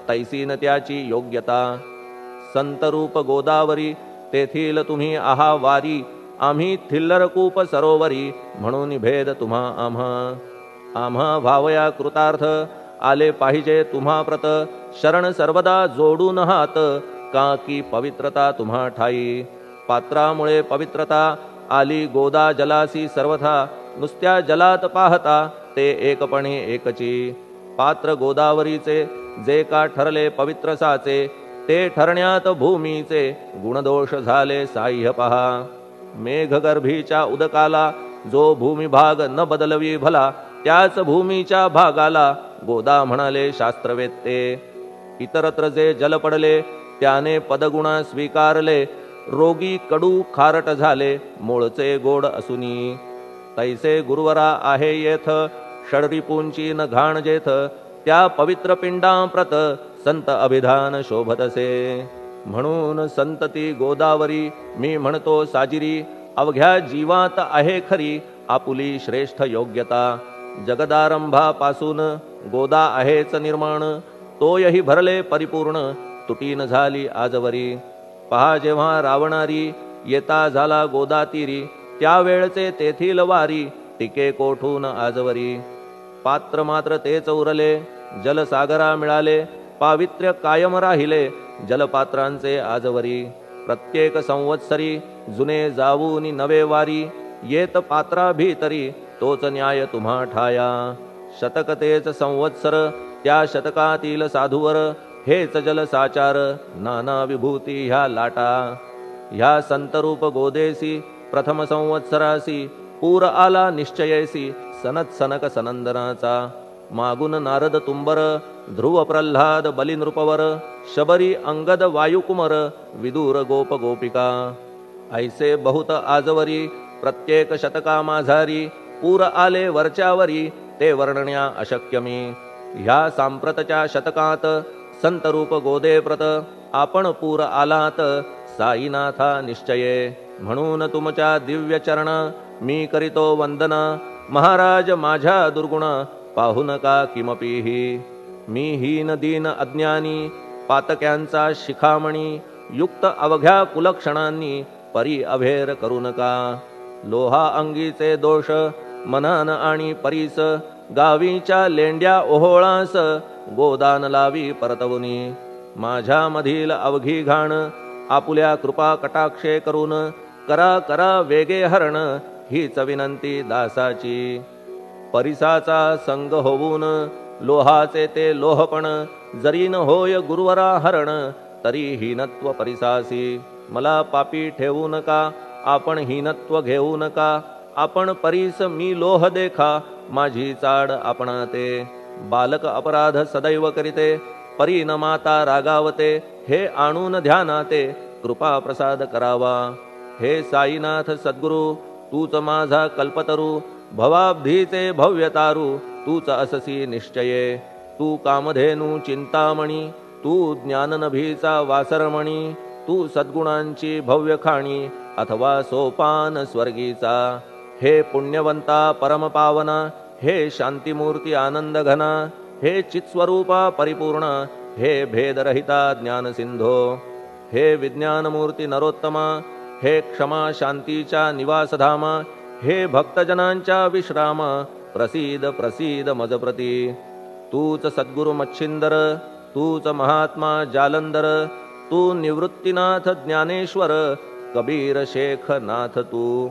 तैसी न त्याची योग्यता. संतरूप गोदावरी तेथील तुम्ही आहा वारी. आम्ही थिल्लरकूप सरोवरी म्हणून भेद तुम्हा आम्हा भावया कृतार्थ. आले पाहिजे तुम्हा प्रत. शरण सर्वदा जोडून हात. का की पवित्रता तुम्हा ठाई. पात्रामुळे पवित्रता आली गोदा जलासी सर्वथा. नुसत्या जलात पाहता ते एकपणे एकची. पात्र गोदावरीचे जे का ठरले पवित्र साचे. ते ठरण्यात भूमीचे गुणदोष झाले साह्य पहा. मेघगर्भीच्या उदकाला जो भूमिभाग न बदलवी भला. त्याच भूमीच्या भागाला गोदा म्हणाले शास्त्रवेत्ते. इतरत्र जे जल पडले त्याने पदगुणा स्वीकारले. रोगी कडू खारट झाले मूळचे गोड असुनी. तैसे गुरुवरा आहे येथ षडरिपूंची न घाण जेथ. त्या पवित्र पिंडाप्रत संत अभिधान शोभतसे. म्हणून संतती गोदावरी मी म्हणतो साजिरी. अवघ्या जीवात आहे खरी आपुली श्रेष्ठ योग्यता. जगदारंभापासून गोदा आहेच निर्माण. तोयही भरले परिपूर्ण तुटीन झाली आजवरी. पहा जेव्हा रावणारी येता झाला गोदा तीरी. त्यावेळचे तेथील वारी टिके कोठून आजवरी. पात्र मात्र तेच उरले जलसागरा मिळाले. पावित्र्य कायम राहिले जलपात्रांचे आजवरी. प्रत्येक संवत्सरी जुने जाऊन नवे वारी. येत पात्रा भीतरी तोच न्याय तुम्हा ठाया. शतक तेच संवत्सर त्या शतकातील साधूवर. हेच जल साचार नाना विभूती ह्या लाटा. ह्या संतरूप गोदेसी प्रथम संवत्सरासी. पूर आला निश्चयेसी सनत सनक सनंदनाचा. मागून नारद तुंबर ध्रुव प्रल्हाद बलिनृपवर. शबरी अंगद वायुकुमर विदूर गोप गोपिका. ऐसे बहुत आजवरी प्रत्येक शतका माझारी. पूर आले वरच्यावरी ते वर्णण्या अशक्य मी. ह्या सांप्रतच्या शतकात संतरूप गोदे प्रत. आपण पूर आलात साईनाथा निश्चये. म्हणून तुमच्या दिव्य चरण मी करीतो वंदना. महाराज माझ्या दुर्गुण पाहू नका किमपीही. मी हीन दीन अज्ञानी पातक्यांचा शिखामणी. युक्त अवघ्या कुलक्षणांनी परी अभेर करू नका. लोहा अंगीचे दोष मनान आणि परीस. गावीच्या लेंड्या ओहोळास गोदान लावी परतवुनी. माझ्या मधील अवघी घाण आपुल्या कृपा कटाक्षे करून. करा करा वेगे हरण हीच विनंती दासाची. परिसाचा संग होऊन लोहाचे ते लोहपण. जरी न होय गुरुवरा हरण तरी हीनत्व परिसासी. मला पापी ठेवू नका आपण हीनत्व घेऊ नका. आपण परीस मी लोह देखा माझी चाड आपणाते. बालक अपराध सदैव करीते परी न माता रागावते. हे आणून ध्यानाते कृपा प्रसाद करावा. हे साईनाथ सद्गुरु तूच माझा कल्पतरू. भवाब्धीचे भव्यतारू तूच अससी निश्चये. तू कामधेनू चिंतामणी. तू ज्ञाननभीचा वासरमणी. तू सद्गुणांची भव्य खाणी अथवा सोपान स्वर्गीचा. हे पुण्यवंता परमपावना. हे शांतिमूर्ती आनंद घना. हे चित्स्वरूपा परिपूर्ण. हे भेदरहिता ज्ञानसिंधो. हे विज्ञानमूर्ती नरोत्तमा. हे क्षमा शांतीच्या निवासधामा. हे भक्तजनांच्या विश्राम. प्रसीद प्रसीद मजप्रती. तूच सद्गुरु मच्छिंदर. तूच महात्मा जालंधर. तू निवृत्तीनाथ ज्ञानेश्वर. कबीर शेख नाथ तू.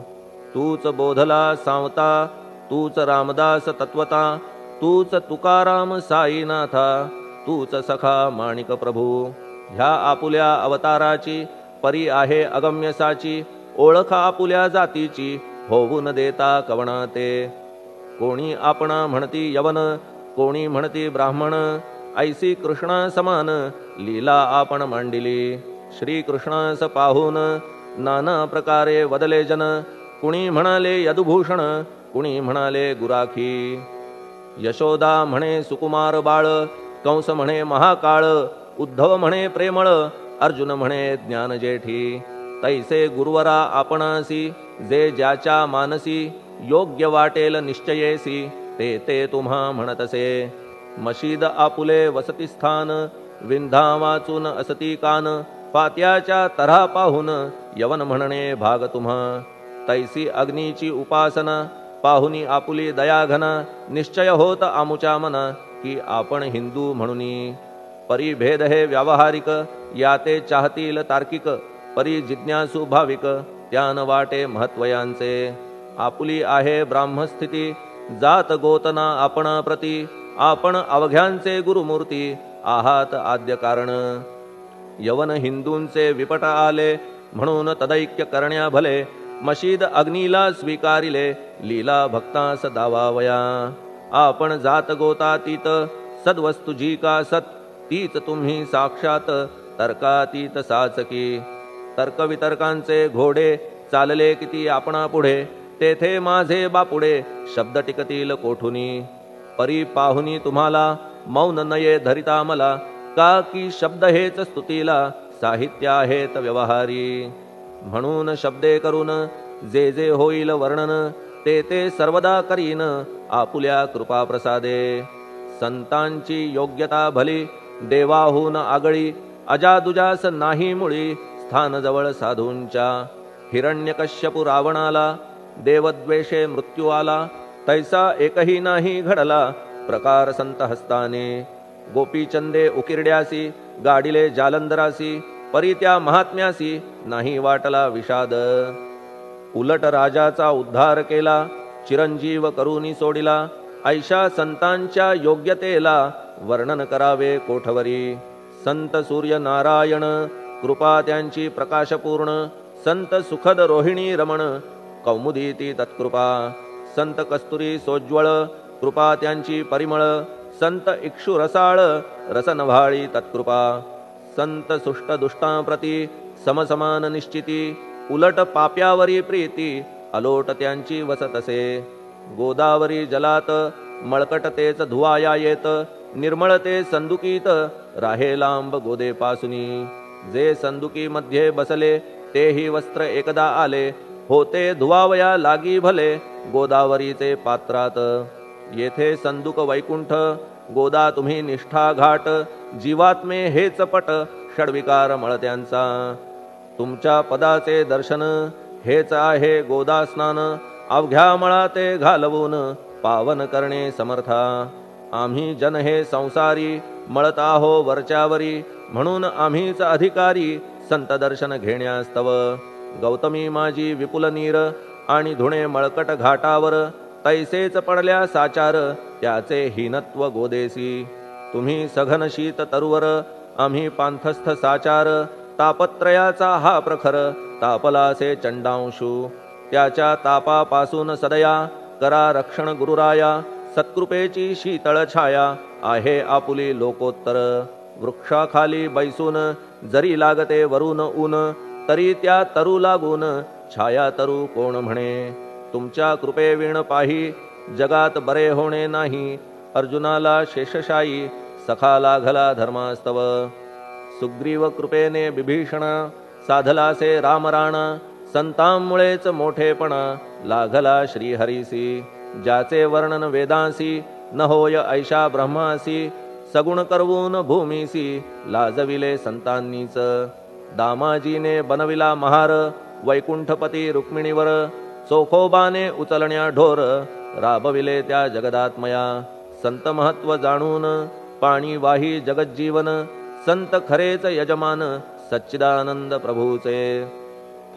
तूच बोधला सांवता. तूच रामदास तत्वता. तूच तुकाराम साईनाथा. तूच सखा माणिक प्रभू. ह्या आपुल्या अवताराची परी आहे अगम्यसाची. ओळख आपुल्या जातीची होऊन देता कवणा ते. कोणी आपणा म्हणती यवन. कोणी म्हणती ब्राह्मण. ऐसी कृष्णा समान लीला आपण मांडिली. श्री कृष्णास पाहून नाना प्रकारे वदले जन. कुणी म्हणाले यदुभूषण. कुणी म्हणाले गुराखी. यशोदा म्हणे सुकुमार बाळ. कंस म्हणे महाकाळ. उद्धव म्हणे प्रेमळ. अर्जुन म्हणे ज्ञानजेठी. तैसे गुरुवरा आपणासी. जे ज्याच्या मानसी योग्य वाटेल निश्चयेसी. ते ते तुम्हा म्हणतसे. मशीद आपुले वसतिस्थान. विंधा वाचून असती कान फात्याच्या तऱ्हा पाहून यवन म्हणणे भाग तुम्हा तैसी अग्नीची उपासना पाहुनी आपुली दयाघन निश्चय होत आमुच्या मन की आपण हिंदू म्हणूनी परी भेद हे व्यावहारिक याते चाहतील तार्किक परी जिज्ञासू भाविक त्यान वाटे महत्वयांचे आपुली आहे ब्राह्मस्थिती जात गोतना आपण प्रती आपण अवघ्यांचे गुरुमूर्ती आहात आद्य कारण यवन हिंदूंचे विपट आले म्हणून तदैक्य करण्या भले मशीद अग्नीला स्वीकारिले लीला भक्तास दावावया आपण जात गोतातीत सद्वस्तु जी का सत तीच तुम्ही साक्षात तर्कातीत साचकी तर्कवितर्कांचे घोडे चालले किती आपणा पुढे तेथे माझे बापुडे शब्द टिकतील कोठुनी परी पाहुनी तुम्हाला मौन नये धरिता मला का की शब्द हेच स्तुतीला साहित्य आहेत व्यवहारी म्हणून शब्दे करून जे जे होईल वर्णन ते ते सर्वदा करीन आपुल्या कृपा प्रसादे संतांची योग्यता भली देवाहून आगळी अजादुजास नाही मुळी स्थान जवळ साधूंच्या हिरण्यकश्यपु रावणाला देवद्वेषे मृत्यू आला तैसा एकही नाही घडला प्रकार संत हस्ताने गोपीचंदे उकिरड्यासी गाडिले जालंधरासी परी त्या महात्म्यासी नाही वाटला विषाद उलट राजाचा उद्धार केला चिरंजीव करूनी सोडिला ऐशा संतांच्या योग्यतेला वर्णन करावे कोठवरी संत सूर्य नारायण कृपा त्यांची प्रकाशपूर्ण संत सुखद रोहिणी रमण कौमुदी ती तत्कृपा संत कस्तुरी सोज्वळ कृपा त्यांची परिमळ संत इक्षु रसाळ रसनभाळी तत्कृपा संत सुष्ट दुष्टांप्रती समसमान निश्चिती उलट पाप्यावरी प्रीती अलोट त्यांची वसतसे गोदावरी जलात मळकट तेच धुवाया येत निर्मळते संदुकीत राहे लांब गोदे पासुनी जे संदुकी मध्ये बसले तेही वस्त्र एकदा आले होते धुवावया लागी भले गोदावरीचे पात्रात येथे संदुक वैकुंठ गोदा तुम्ही निष्ठा घाट जीवात्मे हेच पट षडविकार मळत्यांचा तुमच्या पदाचे दर्शन हेच आहे गोदा स्नान अवघ्या मळाते घालवून पावन करणे समर्था आम्ही जन हे संसारी मळत आहो वरच्यावरी म्हणून आम्हीच अधिकारी संत दर्शन घेण्यास्तव गौतमी माझी विपुल नीर आणि धुणे मळकट घाटावर तैसेच पडल्या साचार त्याचे हीनत्व गोदेसी तुम्ही सघन शीत तरुवर आम्ही पांथस्थ साचार तापत्रयाचा हा प्रखर तापलासे चंडांशू त्याच्या तापापासून सदया करा रक्षण गुरुराया सत्कृपेची शीतळ छाया आहे आपुली लोकोत्तर वृक्षाखाली बैसून जरी लागते वरून ऊन तरी त्या तरु लागून छाया तरु कोण म्हणे तुमच्या कृपेविण पाही जगात बरे होणे नाही अर्जुनाला शेषशायी सखा लागला धर्मास्तव सुग्रीव कृपेने बिभीषण साधलासे रामराणा संतांमुळेच मोठेपणा लागला श्रीहरीसी ज्याचे वर्णन वेदांसी न होय ऐशा ब्रह्मासी सगुण करवून भूमीसी लाजविले संतांनीच दामाजीने बनविला महार वैकुंठपती रुक्मिणीवर चोखोबाने उचलण्या ढोर राबविले त्या जगदात्मया संत महत्व जाणून पाणी वाही जगज्जीवन संत खरेच यजमान सच्चिदानंद प्रभूचे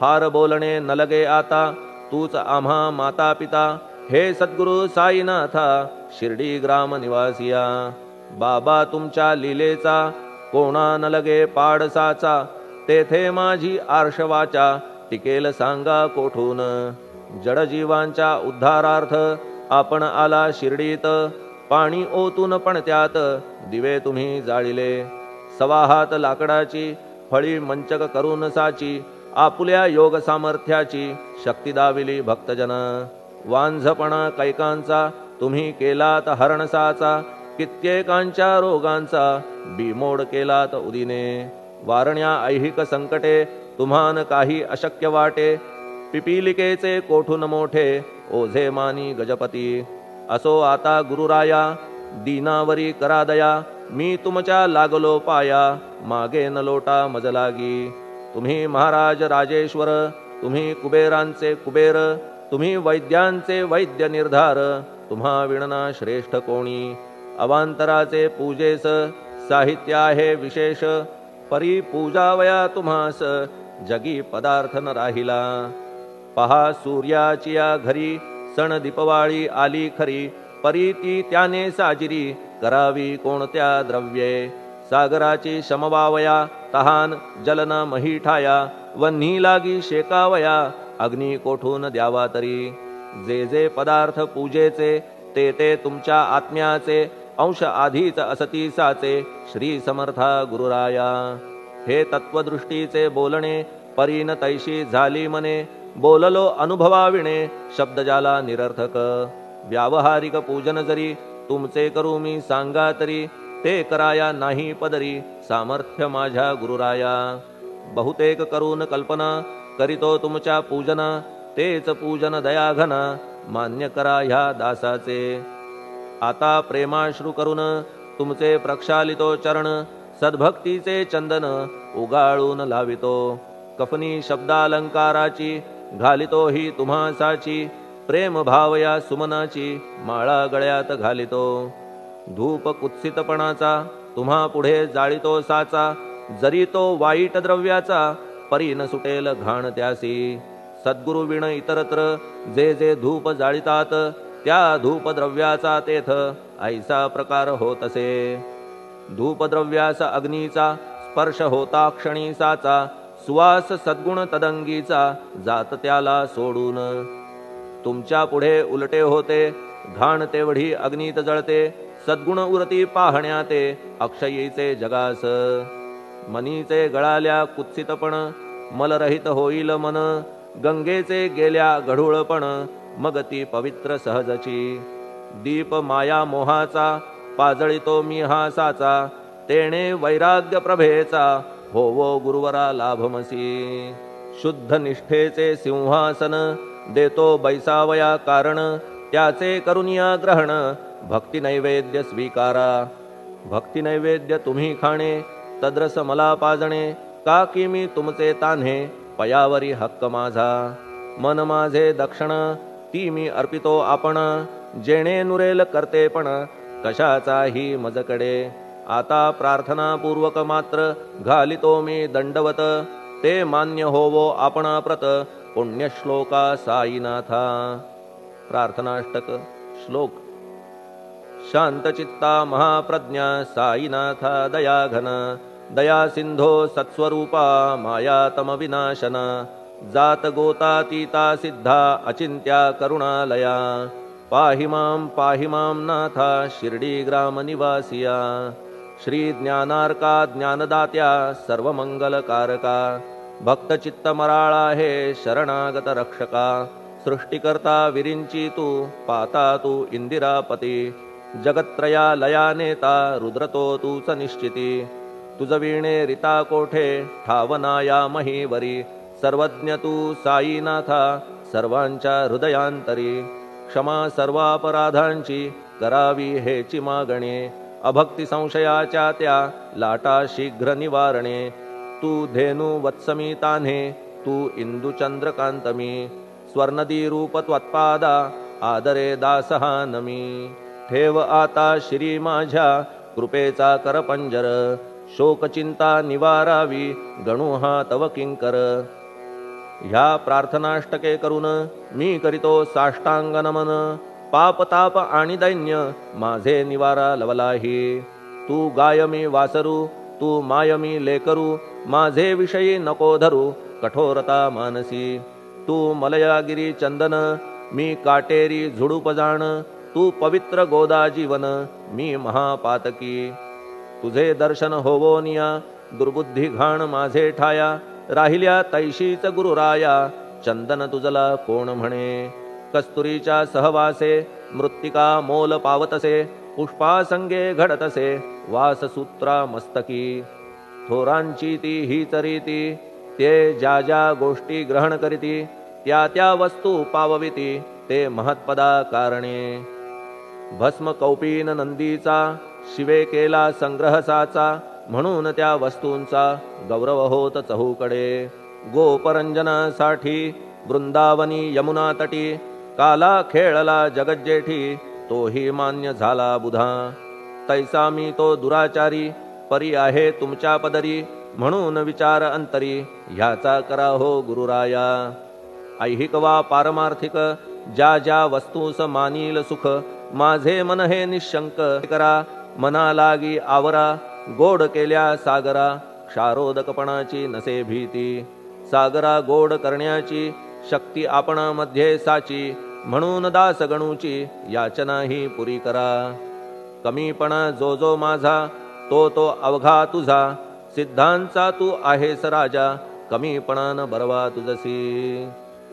फार बोलणे न लगे आता तूच आम्हा माता पिता हे सद्गुरु साईनाथा शिर्डी ग्राम निवासिया बाबा तुमच्या लीलेचा कोणा न लगे पाडसाचा तेथे माझी आर्षवाचा टिकेल सांगा कोठून जडजीवांच्या उद्धारार्थ आपण आला शिर्डीत पाणी ओतून पण त्यात दिवे तुम्ही जाळिले सवा हात लाकडाची फळी मंचक करून साची आपुल्या योग सामर्थ्याची शक्ती दाविली भक्तजन वांझपणा कैकांचा तुम्ही केलात हरणसाचा कित्येकांच्या रोगांचा बिमोड केलात उदिने वारण्या ऐहिक संकटे तुम्हान काही अशक्य वाटे पिपीलिकेचे कोठून मोठे ओझे मानी गजपती असो आता गुरुराया दीनावरी करादया मी तुमच्या लागलो पाया, मागे न लोटा मज लागी. तुम्ही महाराज राजेश्वर, तुम्ही कुबेरांचे कुबेर, तुम्ही वैद्यांचे वैद्य निर्धार, तुम्हा विणना श्रेष्ठ कोणी. अवांतराचे पूजेस साहित्य आहे विशेष, परी पूजावया तुम्हास जगी पदार्थ न राहिला. पहा सूर्याची या घरी सण दीपवाळी आली खरी, परी ती त्याने साजिरी करावी कोणत्या द्रव्ये. सागराची शमवावया तहान जलन मही ठाया, वन्ही लागी शेकावया अग्नी कोठून द्यावा तरी. जे जे पदार्थ पूजेचे ते ते तुमच्या आत्म्याचे, अंश आधीच असती साचे श्री समर्था गुरुराया. हे तत्वदृष्टीचे बोलणे परीन तैशी झाली मने, बोललो अनुभवाविणे शब्द जाला निरर्थक. व्यावहारिक पूजन जरी तुमचे करू मी सांगा तरी, ते कराया नाही पदरी सामर्थ्य माझ्या गुरुराया. बहुतेक करून कल्पना करीतो तुमच्या पूजन, तेच पूजन दयाघन मान्य करा ह्या दासाचे. आता प्रेमाश्रू करून तुमचे प्रक्षालितो चरण, सद्भक्तीचे चंदन उगाळून लावितो. कफनी शब्दालंकाराची घालितो ही तुम्हासाची, प्रेम भावया सुमनाची माळा गळ्यात घालितो. धूप कुत्सितपणाचा तुम्हा पुढे जाळितो साचा, जरी तो वाईट द्रव्याचा परी न सुटेल घाण त्यासी. सद्गुरु विण इतरत्र जे जे धूप जाळितात, त्या धूप द्रव्याचा तेथ ऐसा प्रकार होत असे. धूपद्रव्यास अग्नीचा स्पर्श होता क्षणी साचा, सुवास सद्गुण तदंगीचा जात त्याला सोडून. तुमच्या पुढे उलटे होते घाण तेवढी अग्नीत जळते, सद्गुण उरती पाहण्या ते अक्षयीचे जगास. मनीचे गळाल्या कुत्सितपण मलरहित होईल मन, गंगेचे गेल्या गढूळपण मग ती पवित्र सहजची. दीप माया मोहाचा पाजळितो मी हा साचा, तेणे वैराग्य प्रभेचा होवो गुरुवरा लाभमसी. शुद्ध निष्ठेचे सिंहासन देतो बैसावया कारण, त्याचे करुनिया ग्रहण भक्ती नैवेद्य स्वीकारा. भक्ती नैवेद्य तुम्ही खाणे तद्रस मला पाजणे, का की मी तुमचे तान्हे पयावरी हक्क माझा. मन माझे दक्षिण ती मी अर्पितो आपण, जेणे नुरेल करतेपण कशाचाही मजकडे. आता प्रार्थनापूर्वक मात्र घालितो मी दंडवत, ते मान्य होवो आपण प्रत पुण्यश्लोका साईनाथा. प्रार्थनाष्टक श्लोक. शांतचित्ता महाप्रज्ञा साईनाथा दयाघन, दया सिंधो सत्स्वरूपा मायातम विनाशन. जात गोतातीता सिद्धा अचिंत्या करुणालया, पाहि मां नाथा शिर्डी ग्राम निवासिया. श्री ज्ञानार्का ज्ञानदात्या सर्वमंगलकारका, भक्तचित्त मराळा हे शरणागत रक्षका. सृष्टिकर्ता विरिंची तू पाता तू इंदिरापती, जगत्त्रया लया नेता रुद्रतो तूच निश्चिती. तुझ वीणे रिता कोठे ठावनाया महीवरी, सर्वज्ञ तू साईनाथा सर्वांच्या हृदयांतरी. क्षमा सर्वापराधांची करावी हेची मागणे, अभक्ती संशयाच्या त्या लाटा शीघ्र निवारणे. तू धेनु वत्समी तान्हे तू इंदू चंद्रकांतमी, स्वर्णदी रूप त्वत्पादा आदरे दासहा नमी. ठेव आता श्री माझ्या कृपेचा करपंजर, शोकचिंता निवारावी गणू हा तव किंकर. ह्या प्रार्थनाष्टके करून मी करीतो साष्टांग नमन, पाप ताप आणि दैन्य माझे निवारा लवलाही. तू गाय मी वासरू तू माय मी लेकरू, माझे विषयी नको धरू कठोरता मानसी. तू मलयागिरी चंदन मी काटेरी झुडूप जाण, तू पवित्र गोदा जीवन मी महापातकी. तुझे दर्शन होवोनिया दुर्बुद्धी घाण माझे ठाया, राहिल्या तैशीच गुरुराया चंदन तुझला कोण म्हणे. कस्तुरीच्या सहवासे मृत्तिका मोल पावतसे, पुष्पासंगे घडतसे वाससूत्रा मस्तकी. थोरांची ती हीच रीती, ते ज्या ज्या गोष्टी ग्रहण करीती, त्या त्या वस्तू पावविती ते महत्पदा कारणे. भस्म कौपीन नंदीचा शिवे केला संग्रह साचा, म्हणून त्या वस्तूंचा गौरव होत चहूकडे. गोपरंजनासाठी वृंदावनी यमुना तटी, काला खेळला जगज्जेठी, तोही मान्य झाला बुधा. तैसा मी तो दुराचारी, परी आहे तुमच्या पदरी, म्हणून विचार अंतरी, ह्याचा करा हो गुरुराया. ऐहिक वा पारमार्थिक, ज्या ज्या वस्तूस मानील सुख, माझे मन हे निशंक करा, मना लागी आवरा. गोड केल्या सागरा, क्षारोदकपणाची नसे भीती. सागरा गोड करण्याची शक्ती आपणामध्ये साची, म्हणून दास गणूची याचना ही पुरी करा. कमीपणा जो जो माझा, तो तो अवघा तुझा, सिद्धांचा तू आहेस राजा, कमीपणान बरवा तुझसी.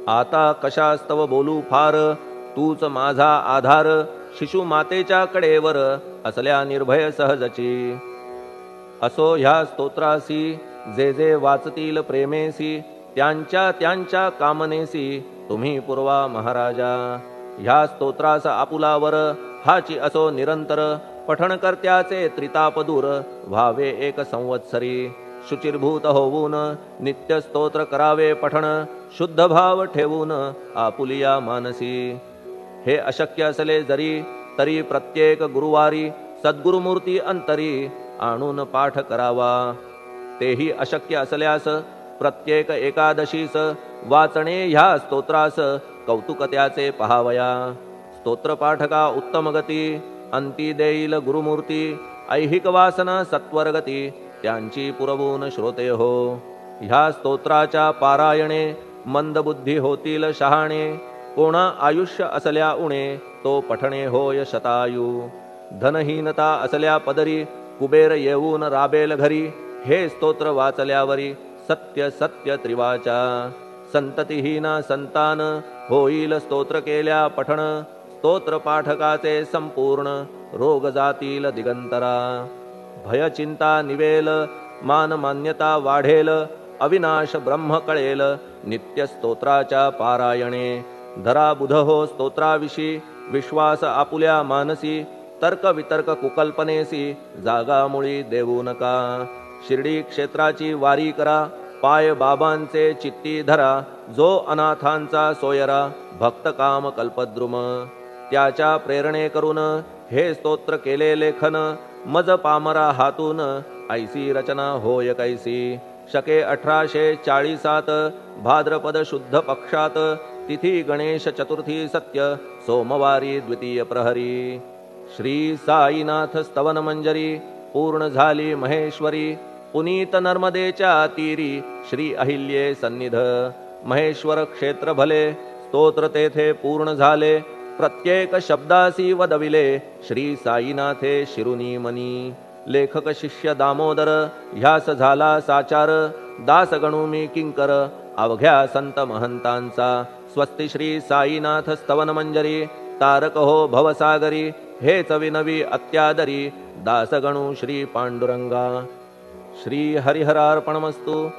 आता कशास्तव बोलू फार, तूच माझा आधार, शिशु मातेच्या कडेवर असल्या निर्भय सहजची. असो ह्या स्तोत्रासी, जे जे वाचतील प्रेमेसी, त्यांच्या त्यांच्या कामनेसी तुम्ही पुरवा महाराजा. ह्या स्तोत्रास आपुलावर हाची असो निरंतर, पठणकर्त्याचे त्रिताप दूर व्हावे एक संवत्सरी. शुचिर्भूत होऊन नित्य स्तोत्र करावे पठण, शुद्ध भाव ठेवून आपुलिया मानसी. हे अशक्य असले जरी, तरी प्रत्येक गुरुवारी सद्गुरुमूर्ती अंतरी आणून पाठ करावा. तेही अशक्य असल्यास प्रत्येक एकादशीस वाचणे ह्या स्तोत्रास कौतुक त्याचे पहावया. स्तोत्रपाठका उत्तम गती, अंती देईल गुरुमूर्ती. ऐहिक वासना सत्वरगती, त्यांची पुरवून श्रोते हो. ह्या स्तोत्राच्या पारायणे मंदबुद्धी होतील शहाणे. कोणा आयुष्य असल्या उणे, तो पठणे होय शतायू. धनहीनता असल्या पदरी, कुबेर येऊन राबेल घरी. हे स्तोत्र वाचल्यावरी सत्य सत्य त्रिवाचा. संततिहीना संतान होईल स्तोत्र केल्या पठण. स्तोत्र पाठकाचे संपूर्ण रोग जातील दिगंतरा. भय चिंता निवेल, मान मान्यता वाढेल. अविनाश ब्रह्म कळेल, नित्य स्तोत्राच्या पारायणे. धरा बुध हो स्तोत्राविषयी, विश्वास आपुल्या मानसी. तर्क वितर्क कुकल्पनेसी, जागा मुळी देऊ नका. शिर्डी क्षेत्राची वारी करा, पाय बाबांचे चित्ती धरा. जो अनाथांचा सोयरा, भक्त काम कल्पद्रुम. त्याच्या प्रेरणे करून हे स्तोत्र केले लेखन. मज पामरा हातून ऐसी रचना होय कैसी. शके 1840 भाद्रपद शुद्ध पक्षात. तिथी गणेश चतुर्थी सत्य, सोमवारी द्वितीय प्रहरी. श्री साईनाथ स्तवन मंजरी, पूर्ण झाली महेश्वरी. पुनीत नर्मदेच्या तीरी, श्री अहिल्ये सन्निध. महेश्वर क्षेत्र भले, स्तोत्र तेथे पूर्ण झाले. प्रत्येक शब्दासी वदविले, श्री साईनाथे शिरुनी मनी. लेखक शिष्य दामोदर, ह्यास झाला साचार. दास गणू मी किंकर, अवघ्या संत महंतांचा. स्वस्ति श्री साईनाथ स्तवन मंजरी, तारक हो भवसागरी. हेच विनवी अत्यादरी, दासगणू श्री पांडुरंगा. श्री हरिहरार्पणमस्तु.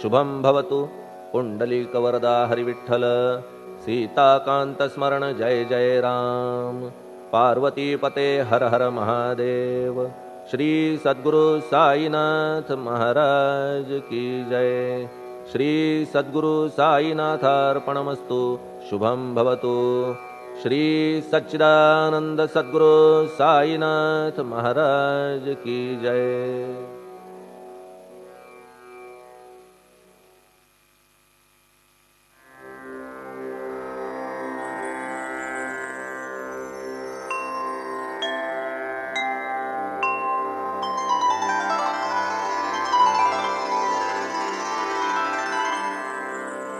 शुभं भवतु. पुंडलिक वरदा हरिविठ्ठल. सीताकांत स्मरण जय जय राम. पार्वती पते हर हर महादेव. श्री सद्गुरु साईनाथ महाराज की जय. श्री सद्गुरु साईनाथार्पणमस्तु. शुभं भवतु. श्री सच्चिदानंद सद्गुरु साईनाथ महाराज की जय.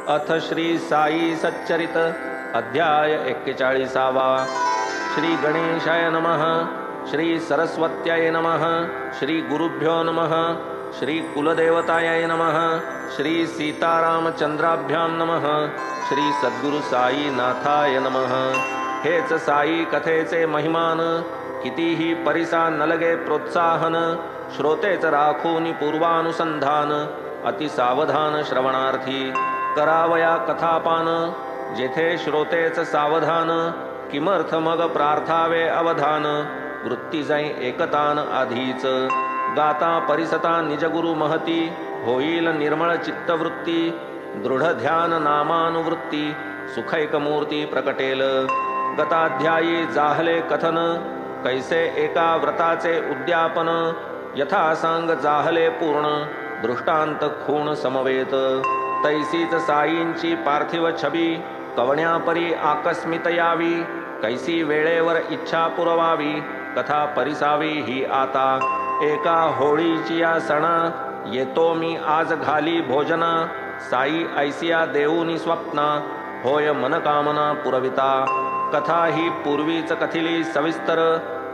अथ श्री साई सच्चरित अध्याय 41. श्री गणेशाय नमः. श्री सरस्वत्याय नमः. श्री गुरुभ्यो नमः. श्री कुलदेवताय नमः. श्री सीतारामचंद्राभ्यां नमः. श्री सद्गुरु साई नाथाय नमः. हेच साई कथेचे महिमान, कितीही परिसा नलगे प्रोत्साहन. श्रोतेच राखूनी पूर्वानुसंधान, अति सावधान श्रवणार्थी. करावया कथापान, जेथे श्रोतेच सावधान. किमर्थ मग प्रार्थावे अवधान, वृत्ती जाई एकतान आधीच गाता परिसता निजगुरु महती होईल निर्मळ चित्तवृत्ती दृढ ध्यान नामानुवृत्ती सुखैक मूर्ती प्रकटेल गताध्यायी जाहले कथन कैसे एका व्रताचे उद्यापन यथा सांग जाहले पूर्ण दृष्टांत खूण समवेत तैसीच साईंची पार्थिव छबी कवण्यापरी आकस्मित यावी कैसी वेळेवर इच्छा पुरवावी कथा परिसावी ही आता एका होळीची या सणा येतो मी आज घाली भोजना साई ऐसिया देऊनी स्वप्ना होय मनकामना पुरविता कथा ही पूर्वीच कथिली सविस्तर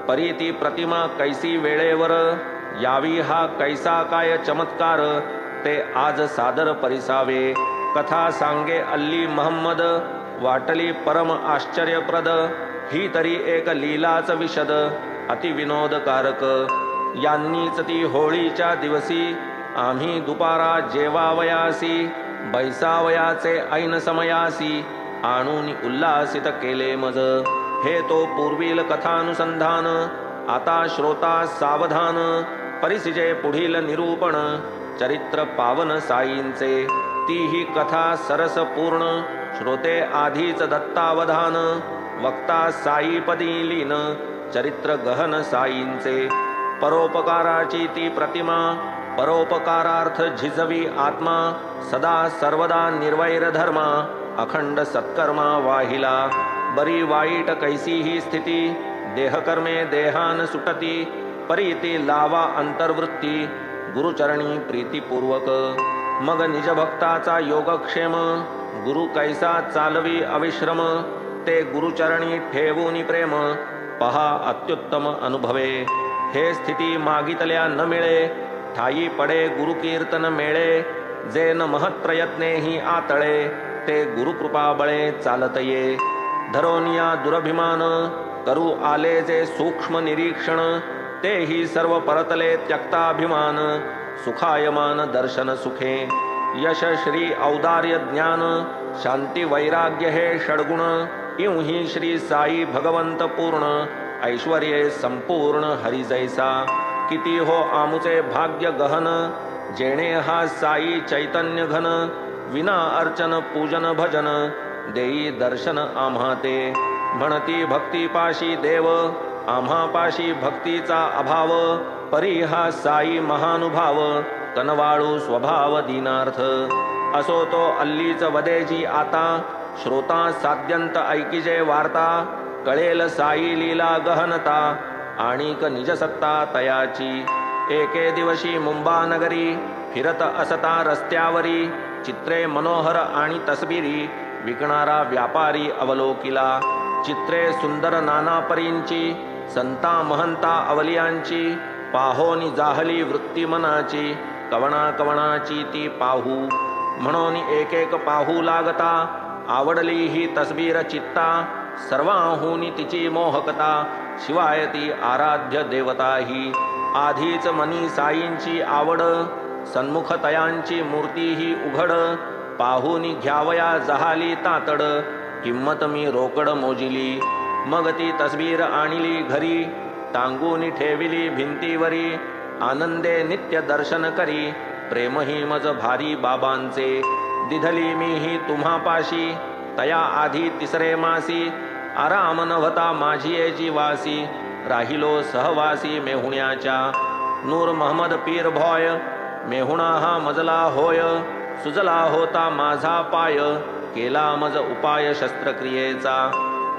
परीती प्रतिमा कैसी वेळेवर यावी हा कैसा काय चमत्कार ते आज सादर परिसावे कथा सांगे अल्ली महम्मद वाटली परम आश्चर्यप्रद ही तरी एक लीलाच विशद अति विनोदकारक यांनीच ती होळीच्या दिवसी आम्ही दुपारा जेवावयासी बैसावयाचे ऐन समयासी आणून उल्हासित केले मज हे तो पूर्वील कथानुसंधान आता श्रोता सावधान परिसिजे पुढील निरूपण चरित्र पावन साईंचे ती ही कथा सरस पूर्ण श्रोते आधीच दत्तावधान वक्ता साईपदी लीन चरित्र गहन साईंचे परोपकाराची ती प्रतिमा परोपकारार्थ झिजवी आत्मा सदा सर्वदा निर्वैर धर्मा अखंड सत्कर्मा वाहिला बरी वाईट कैसी ही स्थिती देहकर्मे देहान सुटती परीती लावा अंतर्वृत्ती गुरुचरणी प्रीतीपूर्वक मग निजभक्ताचा योगक्षेम गुरु कैसा चालवी अविश्रम ते गुरुचरणी ठेवूनी प्रेम पहा अत्युत्तम अनुभवे हे स्थिती मागितल्या न मिळे ठाई पडे गुरुकीर्तन मेळे जे न महत्प्रयत्ने ही आतळे ते गुरुकृपा बळे चालत ये धरोनिया दुरभिमान करू आले जे सूक्ष्म निरीक्षण ते ही सर्व परतले त्यक्ताभिमान सुखायमान दर्शन सुखे यश श्री औदार्य ज्ञान शांती वैराग्य हे षडगुण इं ही श्री साई भगवंत पूर्ण ऐश्वर्ये संपूर्ण हरि जैसा किती हो आमुचे भाग्य गहन जेणे हा साई चैतन्य घन विना अर्चन पूजन भजन देई दर्शन आम्हा ते म्हणती भक्तीपाशी देव आम्हापाशी भक्तीचा अभाव परी हा साई महानुभाव कनवाळू स्वभाव दीनार्थ असो तो अल्लीच वदेजी आता श्रोता साध्यंत ऐकिजे वार्ता कळेल साई लीला गहनता आणिक निजसत्ता तयाची एके दिवशी मुंबा नगरी फिरत असता रस्त्यावरी चित्रे मनोहर आणि तस्बिरी विकणारा व्यापारी अवलोकिला चित्रे सुंदर नाना परींची संता महंता अवलियांची पाहोनी जाहली वृत्ती मनाची कवणा कवणाची ती पाहू म्हणून एक एक पाहू लागता आवडली ही तस्बीर चित्ता सर्वाहूनी तिची मोहकता शिवाय ती आराध्य देवता ही आधीच मनी साईंची आवड सन्मुख तयांची मूर्ती ही उघड पाहूनी घ्यावया जहाली तातड किंमत मी रोकड मोजिली मग ती तस्बीर आणली घरी टांगूनी ठेविली भिंतीवरी आनंदे नित्य दर्शन करी प्रेमही मज भारी बाबांचे दिधली मी ही तुम्हापाशी तया आधी तिसरे मासी आराम नव्हता माझी जीवासी राहिलो सहवासी मेहुण्याच्या नूर महमद पीर भॉय मेहुणा हा मजला होय सुजला होता माझा पाय केला मज उपाय शस्त्रक्रियेचा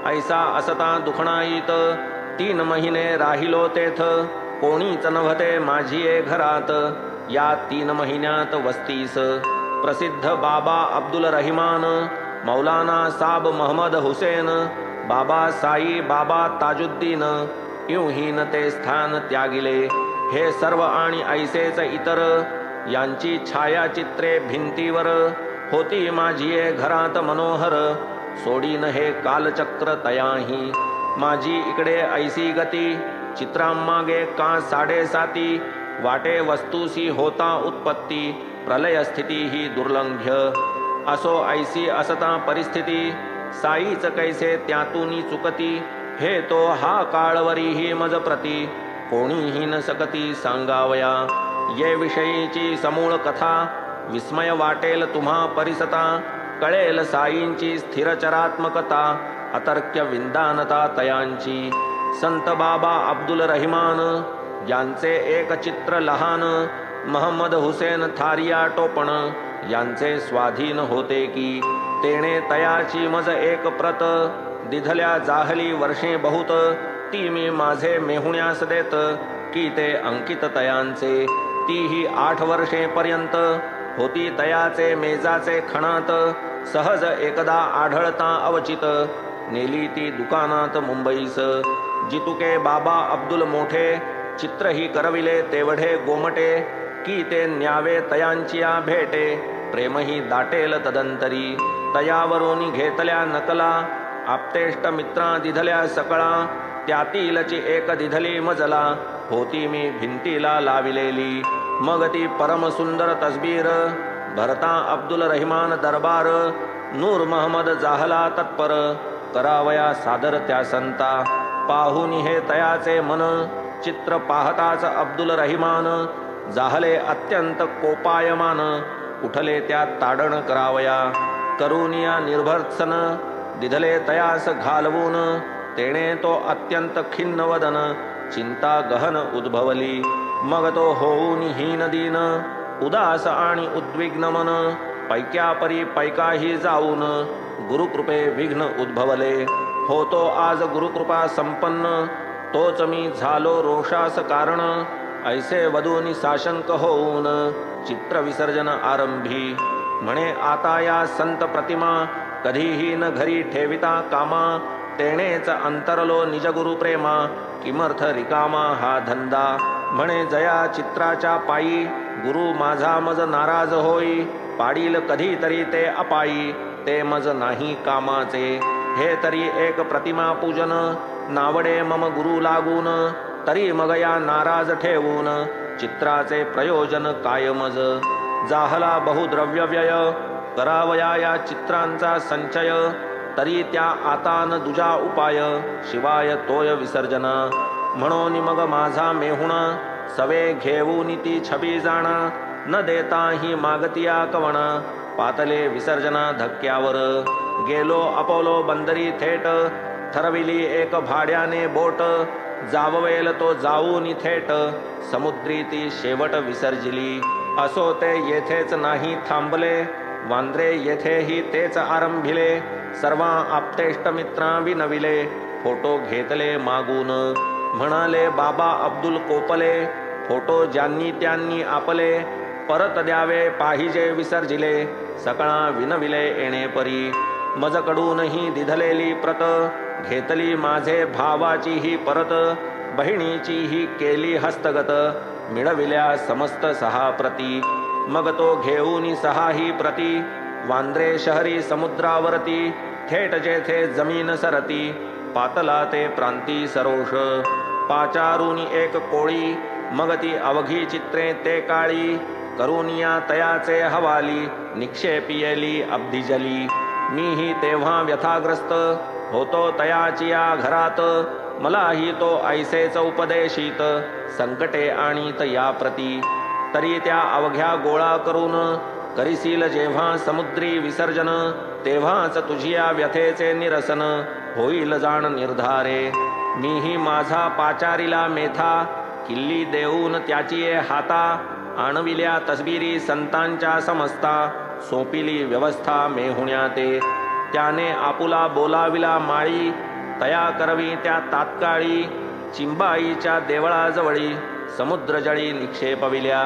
ऐसा असता दुखणाईत 3 महिने राहिलो तेथ कोणीच नव्हते माझी घरात या 3 महिन्यात वस्तीस प्रसिद्ध बाबा अब्दुल रहिमान मौलाना साब महमद हुसेन बाबा साई बाबा ताजुद्दीन इवहीन ते स्थान त्यागिले हे सर्व आणि ऐसेच इतर यांची छायाचित्रे भिंतीवर होती माझी घरात मनोहर सोडीन हे कालचक्र तयाही माझी इकडे ऐसी गती चित्रांमागे का 7.5 वाटे वस्तूसी होता उत्पत्ती प्रलय स्थिती ही दुर्लंघ्य असो ऐसी असता परिस्थिती साईच कैसे त्यातूनी चुकती हे तो हा काळवरीही मज प्रती कोणीही न सकती सांगावया. ये विषयीची समूळ कथा विस्मय वाटेल तुम्हा परिसता. कळेल साईंची स्थिरचरात्मकता अतर्क्य विंदानता तयांची. संत बाबा अब्दुल रहिमान यांचे एक चित्र लहान. महम्मद हुसेन थारिया टोपण यांचे स्वाधीन होते की. तेणे तयाची मज एक प्रत दिधल्या जाहली वर्षे बहुत. ती मी माझे मेहुण्यास देत की ते अंकित तयांचे. तीही 8 वर्षे पर्यंत होती तयाचे मेजाचे खणात. सहज एकदा आढळता अवचित नेली ती दुकानात मुंबईस. जितुके बाबा अब्दुल मोठे चित्रही करविले तेवढे गोमटे. की ते न्यावे तयांचिया भेटे प्रेमही दाटेल तदंतरी. तयावरून घेतल्या नकला आप्तेष्ट मित्रा दिधल्या सकळा. त्यातीलची एक दिधली मजला होती मी भिंतीला लाविलेली. मग ती परम सुंदर तस्बीर भरता अब्दुल रहिमान दरबार. नूर महम्मद जाहला तत्पर करावया सादर त्या संता. पाहुनी हे तयाचे मन चित्र पाहताच अब्दुल रहिमान जाहले अत्यंत कोपायमान. उठले त्या ताडण करावया करुनिया निर्भर्त्सन दिधले तयास घालवून. तेणे तो अत्यंत खिन्न वदन चिंता गहन उद्भवली. मग तो होऊन हीन दीन उदास आणि उद्विग्न मन. पैक्यापरी पैकाही जाऊन गुरुकृपे विघ्न उद्भवले. होतो आज गुरुकृपा संपन्न तोच मी झालो रोषास कारण. ऐसे वधूनी साशंक होऊन चित्र विसर्जन आरंभी. म्हणे आता या संत प्रतिमा कधीही न घरी ठेविता कामा. तेणेच अंतरलो निज गुरु प्रेमा किमर्थ रिकामा हा धंदा. म्हणे जया चित्राच्या पायी गुरु माझा मज नाराज होई. पाडील कधीतरी ते अपायी ते मज नाही कामाचे. हे तरी एक प्रतिमा पूजन नावडे मम गुरु लागून. तरी मग या नाराज ठेवून चित्राचे प्रयोजन काय मज. जाहला बहुद्रव्य व्यय करावया या चित्रांचा संचय. तरी त्या आता न दुजा उपाय शिवाय तोय विसर्जना. म्हणून मग माझा मेहुणा सवे घेऊन ती छबी जाणा. न देता ही मागतिया कवणा पातले विसर्जना धक्क्यावर. गेलो अपोलो बंदरी थेट ठरविली एक भाड्याने बोट. जाववेल तो जाऊन थेट समुद्री ती शेवट विसर्जिली. असो ते येथेच नाही थांबले वांद्रे येथेही तेच आरंभिले. सर्वा आप्तेष्ट मित्रा विनविले फोटो घेतले मागून. म्हणाले बाबा अब्दुल कोपले फोटो ज्यांनी त्यांनी आपले. परत द्यावे पाहिजे विसर्जिले सकळा विनविले येणेपरी. मजकडूनही दिधलेली प्रत घेतली माझे भावाची ही परत. बहिणीची ही केली हस्तगत मिळविल्या समस्त 6 प्रती. मग तो घेऊन 6 ही प्रती वांद्रे शहरी समुद्रावरती. थेट जेथे जमीन सरती पातला ते प्रांती सरोष. पाचारून एक कोळी मग ती अवघी चित्रे ते काळी. करुनिया तयाचे हवाली निक्षेपियली अब्धिजली. मीही तेव्हा व्यथाग्रस्त होतो तयाचिया घरात. मलाही तो ऐसेच उपदेशित संकटे आणीत या प्रती. तरी त्या अवघ्या गोळा करून करिसील जेव्हा समुद्री विसर्जन. तेव्हाच तुझिया व्यथेचे निरसन होईल जाण निर्धारे. मीही माझा पाचारीला मेथा किल्ली देऊन त्याची हाता. आणविल्या तस्बिरी संतांच्या समस्ता सोपिली व्यवस्था मेहुण्या ते. त्याने आपुला बोलाविला माळी तया करवी त्या तात्काळी. चिंबाईच्या देवळाजवळी समुद्रजळी निक्षेपविल्या.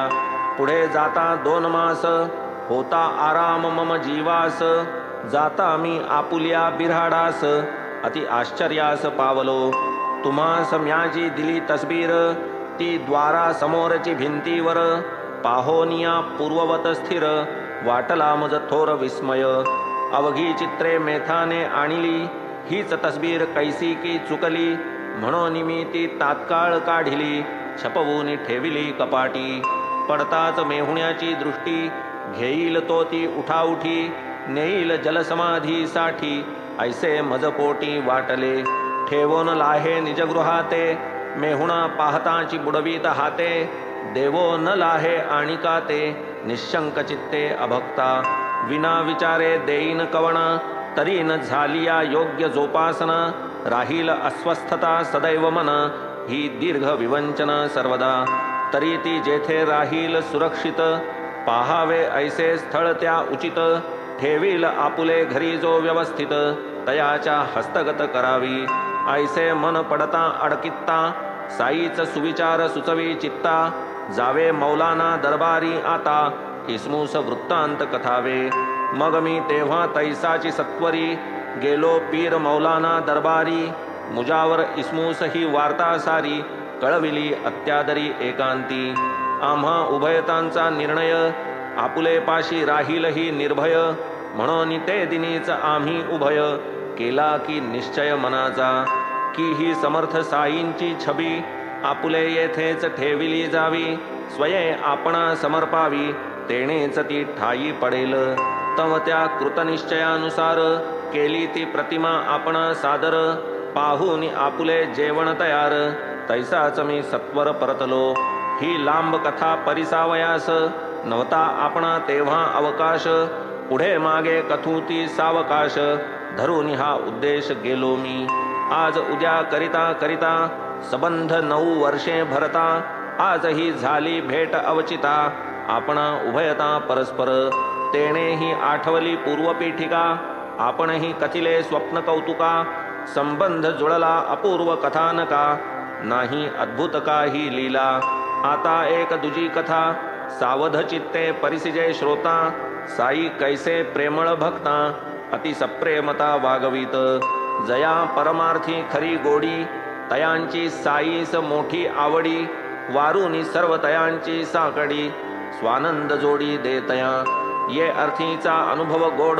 पुढे जाता 2 मास होता आराम मम जीवास. जाता मी आपुल्या बिऱ्हाडास अति आश्चर्यास पावलो. तुम्हास म्याजी दिली तस्बीर ती द्वारा समोरची भिंतीवर. पाहोनिया पूर्ववत स्थिर वाटला मज थोर विस्मय. अवघी चित्रे मेथाने आणली हीच तस्बीर कैसी की चुकली. म्हणून मी ती तात्काळ काढिली छपवून ठेविली कपाटी. पडताच मेहुण्याची दृष्टी घेईल तो ती उठाउठी. नेईल जलसमाधीसाठी ऐसे मजपोटी वाटले. ठेवोन लाहे निजगृहाते मेहुण पाहताची बुडवीत हाते देवो न लाहे आणिका ते निशंक चित्ते अभक्ता विना विचारे देईन कवण तरी न झालिया योग्य जोपासन राहील अस्वस्थता सदैव मन ही दीर्घ विवंचन सर्वदा तरी ती जेथे राहील सुरक्षित पाहावे ऐसे स्थळ त्या उचित ठेवील आपुले घरी जो व्यवस्थित तयाच्या हस्तगत करावी ऐसे मन पडता अडकित्ता साईच सुविचार सुचवी चित्ता जावे मौलाना दरबारी आता इस्मूस वृत्तांत कथावे मग मी तेव्हा तैसाची सत्वरी गेलो पीर मौलाना दरबारी मुजावर इस्मूस ही वार्ता सारी कळविली अत्यादरी एकांती आम्हा उभयतांचा निर्णय आपुले पाशी राहील ही निर्भय म्हणून ते दिनीच आम्ही उभय केला की निश्चय मनाचा की ही समर्थ साईंची छबी आपुले येथेच ठेविली जावी स्वये आपणा समर्पावी तेणेच ती ठाई पडेल तव त्या कृतनिश्चयानुसार केली ती प्रतिमा आपणा सादर पाहून आपुले जेवण तयार तैसाच मी सत्वर परतलो ही लांब कथा परिसावयास नव्हता आपणा तेव्हा अवकाश पुढे मागे कथूती सावकाश धरून हा उद्देश गेलो मी आज उद्या करिता करिता संबंध 9 वर्षे भरता आज ही झाली भेट अवचिता आपणा उभयता परस्पर तेणेही आठवली पूर्वपीठिका आपणही कथिले स्वप्न कौतुका संबंध जुळला अपूर्व कथानका नाही अद्भुत काही लीला आता एक दुजी कथा सावध चित्ते परिसिजे श्रोता साई कैसे प्रेमळ भक्ता अति सप्रेमता वागवीत जया परमार्थी खरी गोडी तयांची साईस मोठी आवडी वारुनी सर्व तयांची साकडी स्वानंद जोडी देतया ये अर्थीचा अनुभव गोड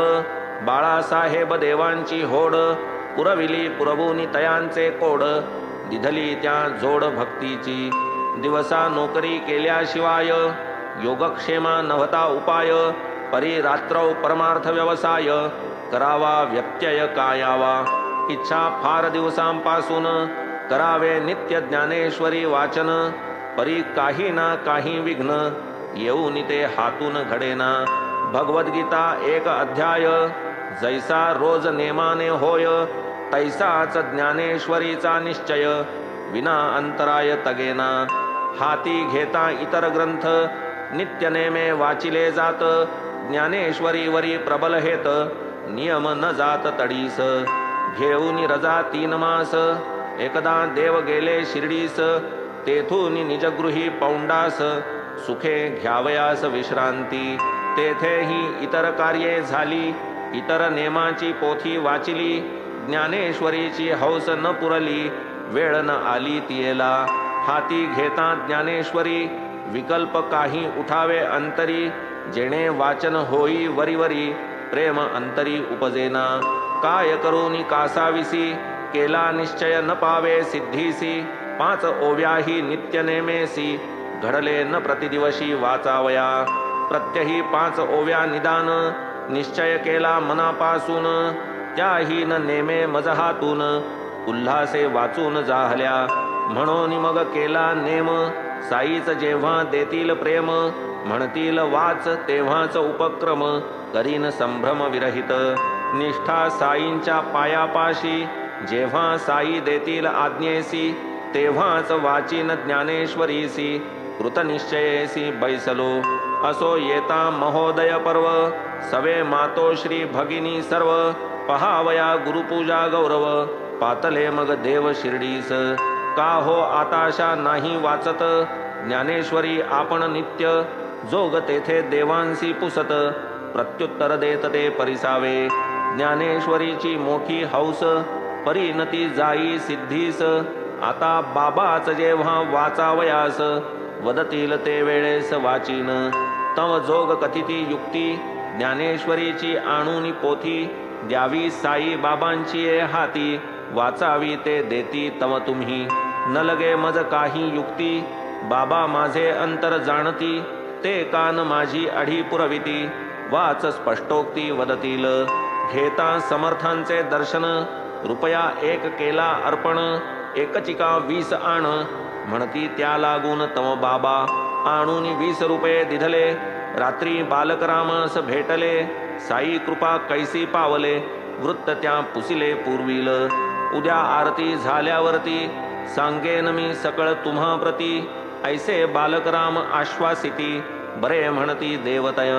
बाळासाहेब देवांची होड पुरविली पुरवूनी तयांचे कोड दिधली त्या जोड भक्तीची दिवसा नोकरी केल्याशिवाय योगक्षेमा नव्हता उपाय परी रात्रौ परमार्थ व्यवसाय करावा व्यत्यय कायावा इच्छा फार दिवसांपासून करावे नित्य ज्ञानेश्वरी वाचन परी काही ना काही विघ्न येऊन ते हातून घडेना भगवद्गीता एक अध्याय जैसा रोज नेमाने होय तैसाच ज्ञानेश्वरीचा निश्चय विना अंतराय तगेना हाती घेता इतर ग्रंथ नित्य नेमे वाचिले जात ज्ञानेश्वरीवरी प्रबल हेत नियम न जात तडीस घेऊन रजा 3 मास एकदा देव गेले शिर्डीस तेथून निजगृही पौंडास सुखे घ्यावयास विश्रांती तेथेही इतर कार्ये झाली इतर नेमाची पोथी वाचिली ज्ञानेश्वरीची हौस न पुरली वेळ न आली तियेला हाती घेता ज्ञानेश्वरी विकल्प काही उठावे अंतरी जेणे वाचन होई वरीवरी प्रेम अंतरी उपजेना काय करूनी कासाविसी केला निश्चय न पावे सिद्धीसी 5 ओव्याही नित्य नेमेसी घडले न प्रतिदिवशी वाचावया प्रत्यही 5 ओव्या निदान निश्चय केला मनापासून त्याही न नेमे मजहातून उल्हासे वाचून जाहल्या म्हणून मग केला नेम साईच जेव्हा देतील प्रेम म्हणतील वाच तेव्हाच उपक्रम करीन संभ्रम विरहित निष्ठा साईंच्या पायापाशी जेव्हा साई देतील आज्ञेसी तेव्हाच वाचीन ज्ञानेश्वरीसी कृतनिश्चयेसी बैसलो असो येता महोदय पर्व सवे मातोश्री भगिनी सर्व पहावया गुरुपूजा गौरव पातले मग देव शिर्डीस का हो आताशा नाही वाचत ज्ञानेश्वरी आपण नित्य जोग तेथे देवांसी पुसत प्रत्युत्तर देत ते परिसावे ज्ञानेश्वरीची मोठी हौस परिणती जाई सिद्धीस आता बाबाच जेव्हा वाचावयास वदतील ते वेळेस वाचीन तव जोग कथिती युक्ती ज्ञानेश्वरीची आणूनी पोथी द्यावी साई बाबांची हाती वाचावी ते देती तव तुम्ही न लगे मज काही युक्ती बाबा माझे अंतर जाणती ते कान माझी अढी पुरविती वाच स्पष्टोक्ती वदतील घेता समर्थांचे दर्शन रुपया 1 केला अर्पण, एकचिका 20 आण, म्हणती त्या लागून तम बाबा, आणून 20 रुपये दिधले, रात्री बालकरामास भेटले, साई कृपा कैसी पावले, वृत्त त्या पुसिले पूर्वील, उद्या आरती झाल्यावरती, सांगेन मी सकळ तुम्हा प्रती, ऐसे बालकराम आश्वासिती, बरे म्हणती देवतय,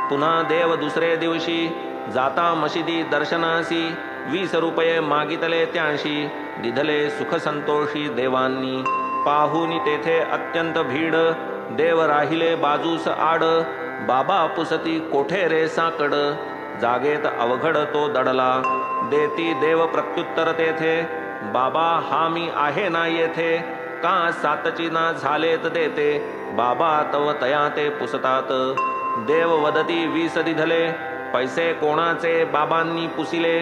पुन्हा देव दुसरे दिवशी, जाता मशिदी दर्शनासी, 20 रुपये मागितले त्यांशी, दिधले सुख संतोषी देवांनी, पाहुनी तेथे अत्यंत भीड, देव राहिले बाजूस आड, बाबा पुसती कोठे रे साकड, जागेत अवघड तो दडला, देती देव प्रत्युत्तर तेथे, बाबा हा मी आहे ना येथे, का सातची ना झालेत देते, बाबा तव तया ते पुसतात, देव वदती 20 दिधले, पैसे कोणाचे बाबांनी पुसिले,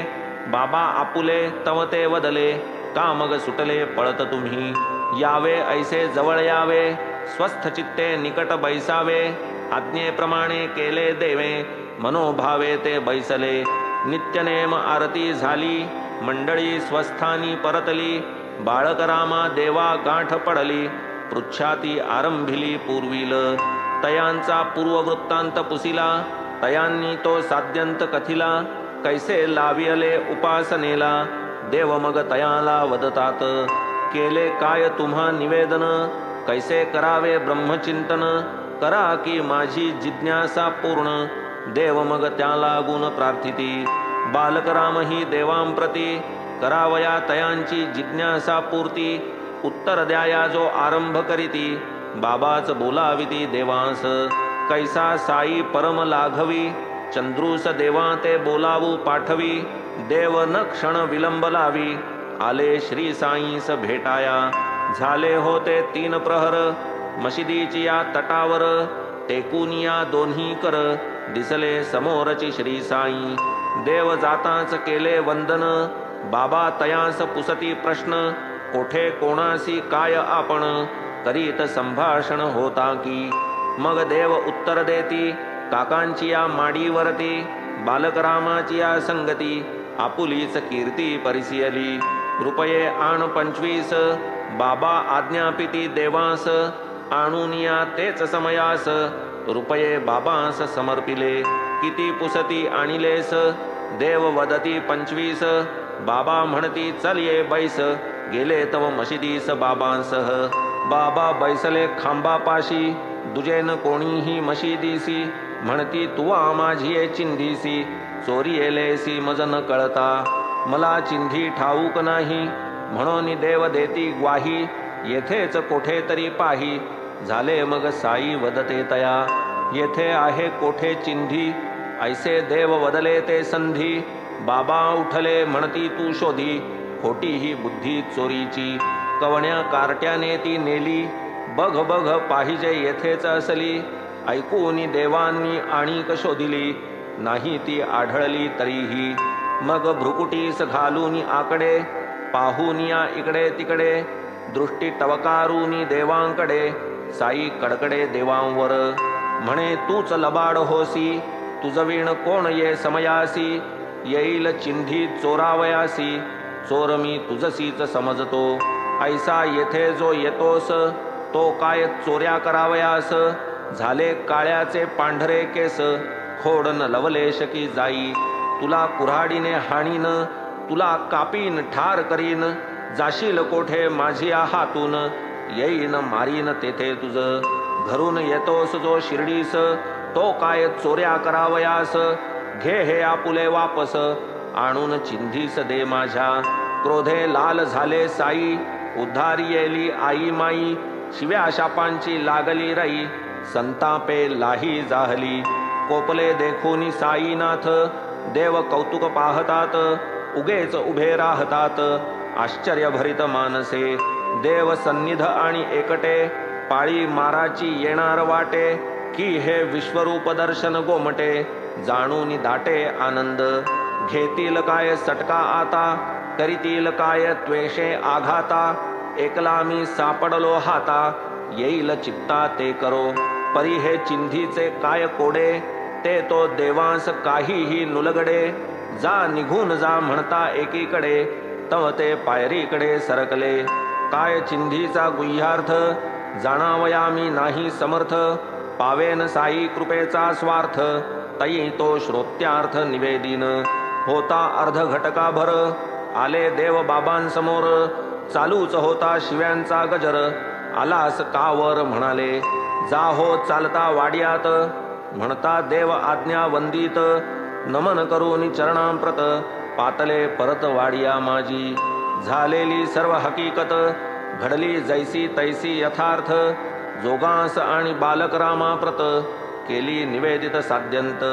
बाबा आपुले तव ते वदले, का मग सुटले पळत तुम्ही, यावे ऐसे जवळ यावे, स्वस्थ चित्ते निकट बैसावे, आज्ञेप्रमाणे केले देवे, मनोभावे ते बैसले, नित्यनेम आरती झाली, मंडळी स्वस्थानी परतली, बाळकरामा देवा गाठ पडली, पृच्छाती आरंभिली पूर्वील, तयांचा पूर्ववृत्तांत पुसिला, तयांनी तो साध्यंत कथिला, कैसे लावियले उपासनेला, देव मग तयाला वदतात, केले काय तुम्हा निवेदन, कैसे करावे ब्रह्मचिंतन, करा की माझी जिज्ञासा पूर्ण, देव मग त्याला गुण प्रार्थिती, बालकराम ही देवांप्रती, करावया तयांची जिज्ञासा पूर्ती, उत्तर द्याया जो आरंभ करीती, बाबाच बोलाविती देवांस, कैसा साई परम लाघवी, चंद्रूस देवा ते बोलावू पाठवी, देव न क्षण विलंब लावी, आले श्री साईस भेटाया, झाले होते 3 प्रहर, मशिदीची या तटावर, टेकुनिया दोन्ही कर, दिसले समोरची श्री साई, देव जाताच केले वंदन, बाबा तयास पुसती प्रश्न, कोठे कोणासी काय आपण, करीत संभाषण होता की, मग देव उत्तर देती, काकांची या माडीवरती, बालकरामाची या संगती, आपुलीच कीर्ती परिसियली, रुपये आण 25, बाबा आज्ञापिती देवास, आणूनिया तेच समयास, रुपये बाबास समर्पिले, किती पुसती आणिलेस, देव वदती 25, बाबा म्हणती चल ये बैस, गेले तव मशिदीस बाबांसह, बाबा बैसले खांबापाशी, दुजेन कोणीही मशिदीसी, म्हणती तुवा माझी चिंधीसी, चोरी येलेसी मज न कळता, मला चिंधी ठाऊक नाही, म्हणून देव देती ग्वाही, येथेच कोठे तरी पाही, झाले मग साई वदते तया, येथे आहे कोठे चिंधी, ऐसे देव वदले ते संधी, बाबा उठले म्हणती तू शोधी, खोटी ही बुद्धी चोरीची, कवण्या कार्ट्याने ती नेली, बघ बघ पाहिजे येथेच असली, ऐकून देवांनी आणिक शोधिली, नाही ती आढळली तरीही, मग भ्रुकुटीस घालून आकडे, पाहुनिया इकडे तिकडे, दृष्टी टवकारूनी देवांकडे, साई कडकडे देवांवर, म्हणे तूच लबाड होसी, तुझवीण कोण ये समयासी, येईल चिंधी चोरावयासी, चोर मी तुझसीच समजतो, ऐसा येथे जो येतोस, तो काय चोऱ्या करावयास, झाले काळ्याचे पांढरे केस, खोडन लवलेश की जाई, तुला कुऱ्हाडीने हाणीन, तुला कापीन ठार करीन, जाशील कोठे माझिया हातून, येईन मारीन तेथे तुझ, घरून येतोस जो शिर्डीस, तो काय चोऱ्या करावयास, घे हे आपुले वापस, आणून चिंधीस दे माझ्या, क्रोधे लाल झाले साई, उद्धारी येली आई माई, शिव्या शापांची लागली रई, संतापे लाही जाहली, कोपले देखून साईनाथ, देव कौतुक पाहतात, उगेच उभे राहतात, आश्चर्यभरित मानसे, देव सन्निध आणि एकटे, पाळी माराची येणार वाटे, की हे विश्वरूप दर्शन गोमटे, जाणून दाटे आनंद, घेतील काय सटका आता, करीतील काय त्वेषे आघाता, एकला मी सापडलो हाता, येईल चित्ता ते करो, परी हे चिंधीचे काय कोडे, ते तो देवांस काहीही नुलगडे, जा निघून जा म्हणता एकीकडे, तव ते पायरीकडे सरकले. काय चिंधीचा गुह्यार्थ, जाणावया मी नाही समर्थ. पावेन साई कृपेचा स्वार्थ, तई तो श्रोत्यार्थ निवेदिन. होता अर्ध घटकाभर, आले देव बाबांसमोर. चालूच होता शिव्यांचा गजर, आलास कावर म्हणाले. जा हो चालता वाड्यात, म्हणता देव आज्ञा वंदित. नमन करून चरणांप्रत, पातले परत वाडिया माझी. झालेली सर्व हकीकत, घडली जैसी तैसी यथार्थ. जोगांस आणि बालक रामाप्रत, केली निवेदित साध्यंत.